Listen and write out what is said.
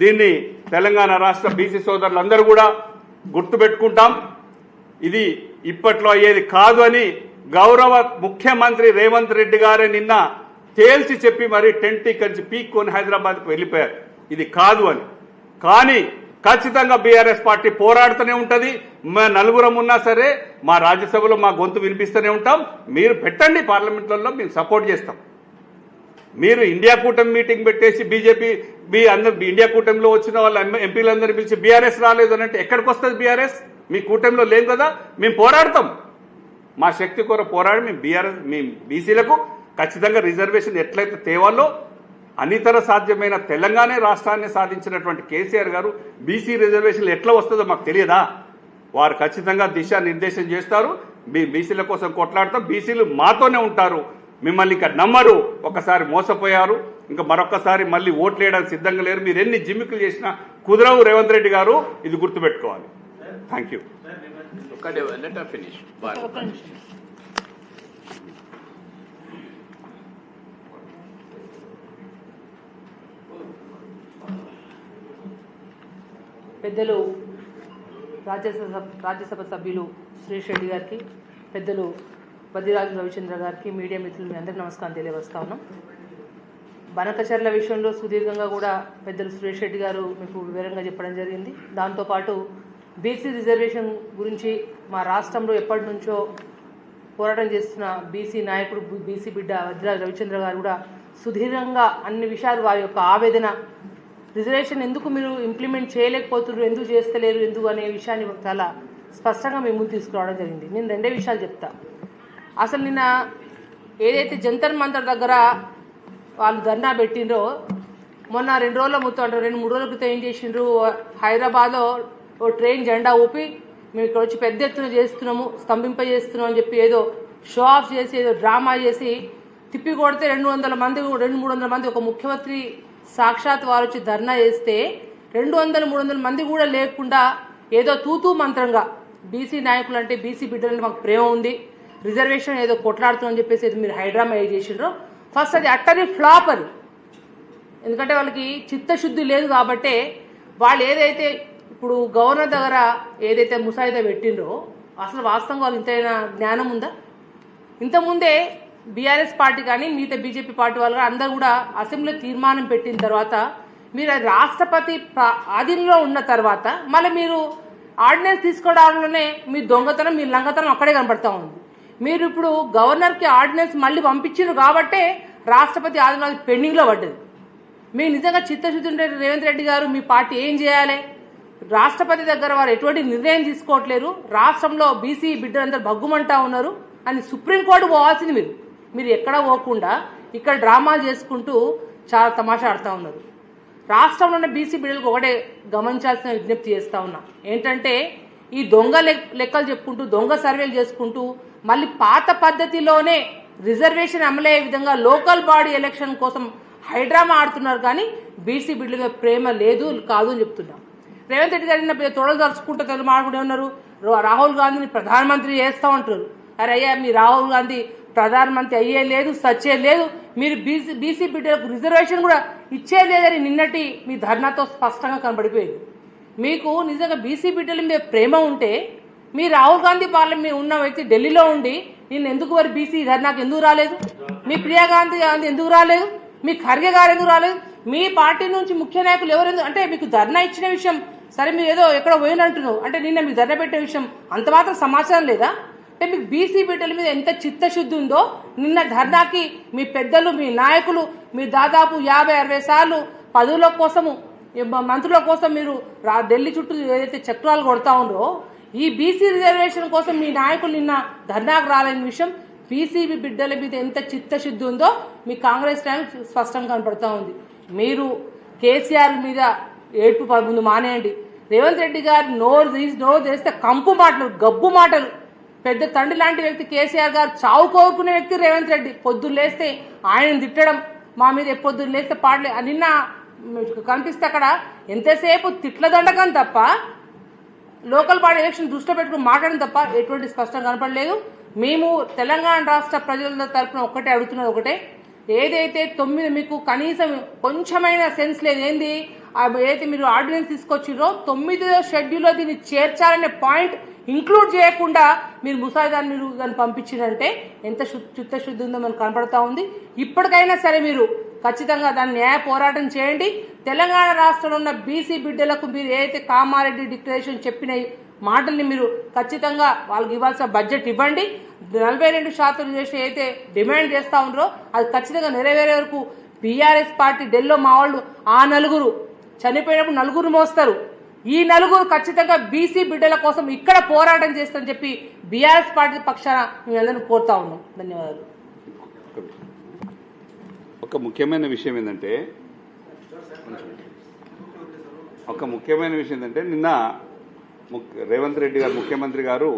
దీన్ని తెలంగాణ రాష్ట్ర బీసీ సోదరులందరూ కూడా గుర్తుపెట్టుకుంటాం. ఇది ఇప్పట్లో అయ్యేది కాదు అని గౌరవ ముఖ్యమంత్రి రేవంత్ రెడ్డి గారే నిన్న తేల్చి చెప్పి మరి టెంట్ ఇక్కడి పీక్కొని హైదరాబాద్కు వెళ్ళిపోయారు. ఇది కాదు అని. కానీ ఖచ్చితంగా బీఆర్ఎస్ పార్టీ పోరాడుతూనే ఉంటుంది. మా నలుగురం ఉన్నా సరే మా రాజ్యసభలో మా గొంతు వినిపిస్తూనే ఉంటాం. మీరు పెట్టండి పార్లమెంట్లలో, మేము సపోర్ట్ చేస్తాం. మీరు ఇండియా కూటమి మీటింగ్ పెట్టేసి బీజేపీ ఇండియా కూటమిలో వచ్చిన వాళ్ళ ఎంపీలందరినీ పిలిచి బీఆర్ఎస్ రాలేదు అని అంటే ఎక్కడికి వస్తుంది బీఆర్ఎస్? మీ కూటమిలో లేదు కదా. మేము పోరాడతాం, మా శక్తి కొర పోరాడి మేము బీసీలకు ఖచ్చితంగా రిజర్వేషన్ ఎట్లయితే తేవాలో అనితర సాధ్యమైన తెలంగాణ రాష్ట్రాన్ని సాధించినటువంటి కేసీఆర్ గారు బీసీ రిజర్వేషన్లు ఎట్లా వస్తుందో మాకు తెలియదా? వారు ఖచ్చితంగా దిశానిర్దేశం చేస్తారు. బీసీల కోసం కొట్లాడతాం. బీసీలు మాతోనే ఉంటారు. మిమ్మల్ని ఇంకా నమ్మరు. ఒకసారి మోసపోయారు, ఇంకా మరొకసారి మళ్ళీ ఓట్లు వేయడానికి సిద్ధంగా లేరు. మీరు ఎన్ని జిమ్మికులు చేసినా కుదరవు రేవంత్ రెడ్డి గారు, ఇది గుర్తుపెట్టుకోవాలి. Thank you. పెద్దలు రాజ్యసభ సభ్యులు శ్రీష్ రెడ్డి గారికి, పెద్దలు బద్దిరాజు రవిచంద్ర గారికి, మీడియా మిత్రులు మీ అందరికీ నమస్కారం తెలియవస్తా ఉన్నాం. బనకచర్ల విషయంలో సుదీర్ఘంగా కూడా పెద్దలు శ్రీష్ రెడ్డి గారు మీకు వివరంగా చెప్పడం జరిగింది. దాంతోపాటు బీసీ రిజర్వేషన్ గురించి మా రాష్ట్రంలో ఎప్పటి నుంచో పోరాటం చేస్తున్న బీసీ నాయకుడు, బీసీ బిడ్డ బద్దిరాజు రవిచంద్ర గారు కూడా సుదీర్ఘంగా అన్ని విషయాలు వారి యొక్క ఆవేదన, రిజర్వేషన్ ఎందుకు మీరు ఇంప్లిమెంట్ చేయలేకపోతున్నారు, ఎందుకు చేస్తలేరు, ఎందుకు అనే విషయాన్ని చాలా స్పష్టంగా మేము ముందు తీసుకురావడం జరిగింది. నేను రెండే విషయాలు చెప్తా. అసలు నిన్న ఏదైతే జంతర్ మంతర్ దగ్గర వాళ్ళు ధర్నా పెట్టిండ్రో, మొన్న 2 రోజుల మొత్తం అంటే 2-3 రోజుల క్రితం ఏం చేసిండ్రు, హైదరాబాద్లో ఓ ట్రైన్ జెండా ఊపి మేము ఇక్కడ వచ్చి పెద్ద ఎత్తున చేస్తున్నాము, స్తంభింపజేస్తున్నాం అని చెప్పి ఏదో షో ఆఫ్ చేసి ఏదో డ్రామా చేసి తిప్పి కొడితే 200-300 మంది ఒక ముఖ్యమంత్రి సాక్షాత్ వారు వచ్చి ధర్నా చేస్తే 200-300 మంది కూడా లేకుండా ఏదో తూతూ మంత్రంగా బీసీ నాయకులు అంటే బీసీ బిడ్డలంటే మాకు ప్రేమ ఉంది, రిజర్వేషన్ ఏదో కొట్లాడుతుందని చెప్పేసి మీరు హైడ్రామా ఏ చేసిండ్రో ఫస్ట్ అది అట్టరీ ఫ్లాప్. అది ఎందుకంటే వాళ్ళకి చిత్తశుద్ధి లేదు కాబట్టి వాళ్ళు ఏదైతే ఇప్పుడు గవర్నర్ దగ్గర ఏదైతే ముసాయిదా పెట్టిండ్రో అసలు వాస్తవంగా వాళ్ళు ఇంతైనా జ్ఞానం ఉందా? ఇంతకుముందే బీఆర్ఎస్ పార్టీ కానీ మిగతా బీజేపీ పార్టీ వాళ్ళు అందరూ కూడా అసెంబ్లీలో తీర్మానం పెట్టిన తర్వాత మీరు రాష్ట్రపతి ఆధీనంలో ఉన్న తర్వాత మళ్ళీ మీరు ఆర్డినెన్స్ తీసుకోవడంలోనే మీ దొంగతనం, మీ లంగతనం అక్కడే కనబడతా ఉంది. మీరు ఇప్పుడు గవర్నర్కి ఆర్డినెన్స్ మళ్ళీ పంపించారు కాబట్టే రాష్ట్రపతి ఆధీనంలో పెండింగ్లో పడ్డది. మీకు నిజంగా చిత్తశుద్ధి ఉంటే రేవంత్ రెడ్డి గారు మీ పార్టీ ఏం చేయాలి? రాష్ట్రపతి దగ్గర వారు ఎటువంటి నిర్ణయం తీసుకోవట్లేరు, రాష్ట్రంలో బీసీ బిడ్డలందరూ భగ్గుమంటా ఉన్నారు అని సుప్రీంకోర్టు పోవాల్సింది మీరు ఎక్కడ పోకుండా ఇక్కడ డ్రామాలు చేసుకుంటూ చాలా తమాషా ఆడుతూ ఉన్నారు. రాష్ట్రంలోనే బీసీ బిడ్డలకు ఒకటే గమనించాల్సిన విజ్ఞప్తి చేస్తూ ఉన్నా ఏంటంటే, ఈ దొంగ లెక్కలు చెప్పుకుంటూ దొంగ సర్వేలు చేసుకుంటూ మళ్ళీ పాత పద్ధతిలోనే రిజర్వేషన్ అమలయ్యే విధంగా లోకల్ బాడీ ఎలక్షన్ కోసం హైడ్రామా ఆడుతున్నారు. కానీ బీసీ బిడ్డల మీద ప్రేమ లేదు కాదు అని చెప్తున్నాం. రేవంత్ రెడ్డి గారి తొడలు దరుచుకుంటూ మాట్లాడుకుంటూ ఉన్నారు. రాహుల్ గాంధీని ప్రధానమంత్రి చేస్తూ ఉంటారు. అరే అయ్యా, మీ రాహుల్ గాంధీ ప్రధానమంత్రి అయ్యే లేదు, సచ్చే లేదు, మీరు బీసీ బిడ్డలకు రిజర్వేషన్ కూడా ఇచ్చే లేదని నిన్నటి మీ ధర్నాతో స్పష్టంగా కనబడిపోయింది. మీకు నిజంగా బీసీ బిడ్డల మీద ప్రేమ ఉంటే మీ రాహుల్ గాంధీ పార్లమెంట్ ఉన్న వ్యక్తి ఢిల్లీలో ఉండి నేను ఎందుకు వారి బీసీ ధర్నాకు ఎందుకు రాలేదు? మీ ప్రియా గాంధీ ఎందుకు రాలేదు? మీ ఖర్గే గారు ఎందుకు రాలేదు? మీ పార్టీ నుంచి ముఖ్య నాయకులు ఎవరు అంటే మీకు ధర్నా ఇచ్చిన విషయం సరే మీరు ఏదో ఎక్కడ పోయినంటున్నావు అంటే నిన్న మీకు ధర్నా పెట్టే విషయం అంత మాత్రం సమాచారం లేదా? అంటే మీకు బీసీ బిడ్డల మీద ఎంత చిత్తశుద్ధి ఉందో నిన్న ధర్నాకి మీ పెద్దలు, మీ నాయకులు మీరు దాదాపు 50-60 సార్లు పదవుల కోసము, మంత్రుల కోసం మీరు ఢిల్లీ చుట్టూ ఏదైతే చక్రాలు కొడతా ఉందో, ఈ బీసీ రిజర్వేషన్ కోసం మీ నాయకులు నిన్న ధర్నాకు రాలేని విషయం బీసీ బిడ్డల మీద ఎంత చిత్తశుద్ధి ఉందో మీ కాంగ్రెస్ నాయకులు స్పష్టంగా కనపడతా ఉంది. మీరు కేసీఆర్ మీద ఏడ్పు ముందు మానేయండి. రేవంత్ రెడ్డి గారు నోరు చేస్తే కంపు మాటలు, గబ్బు మాటలు. పెద్ద తండ్రి లాంటి వ్యక్తి కేసీఆర్ గారు, చావు కోరుకునే వ్యక్తి రేవంత్ రెడ్డి. పొద్దున్న లేస్తే ఆయన తిట్టడం, మా మీద పొద్దున్న లేస్తే పాడలే నిన్న కనిపిస్తే అక్కడ ఎంతసేపు తిట్ల దండకం తప్ప లోకల్ బాడీ ఎలక్షన్ దృష్టిలో పెట్టుకుని మాట్లాడడం తప్ప ఎటువంటి స్పష్టంగా కనపడలేదు. మేము తెలంగాణ రాష్ట్ర ప్రజల తరఫున ఒక్కటే అడుగుతున్నది ఒకటే, ఏదైతే 9 మీకు కనీసం కొంచెమైన సెన్స్ లేదు. ఏంది ఏదైతే మీరు ఆర్డినెన్స్ తీసుకొచ్చిరో 9వ షెడ్యూల్లో దీన్ని చేర్చాలనే పాయింట్ ఇంక్లూడ్ చేయకుండా మీరు ముసాయిదాన్ని మీరు దాన్ని పంపించినంటే ఎంత చిత్తశుద్ధి ఉందో మనకు కనపడతా ఉంది. ఇప్పటికైనా సరే మీరు ఖచ్చితంగా దాన్ని న్యాయ పోరాటం చేయండి. తెలంగాణ రాష్ట్రంలో ఉన్న బీసీ బిడ్డలకు మీరు ఏదైతే కామారెడ్డి డిక్లరేషన్ చెప్పిన మాటల్ని మీరు ఖచ్చితంగా వాళ్ళకి ఇవ్వాల్సిన బడ్జెట్ ఇవ్వండి. 42% చేసి అయితే డిమాండ్ చేస్తూ ఉన్నారో అది ఖచ్చితంగా నెరవేరే వరకు బీఆర్ఎస్ పార్టీ ఢిల్లీలో మా వాళ్ళు ఆ నలుగురు చనిపోయినప్పుడు నలుగురు మోస్తారు. ఈ నలుగురు ఖచ్చితంగా బీసీ బిడ్డల కోసం ఇక్కడ పోరాటం చేస్తారని చెప్పి బీఆర్ఎస్ పార్టీ పక్షాన మేము అందరం కోరుతా ఉన్నాం. ధన్యవాదాలు. ఒక ముఖ్యమైన విషయం ఏంటంటే నిన్న రేవంత్ రెడ్డి గారు ముఖ్యమంత్రి గారు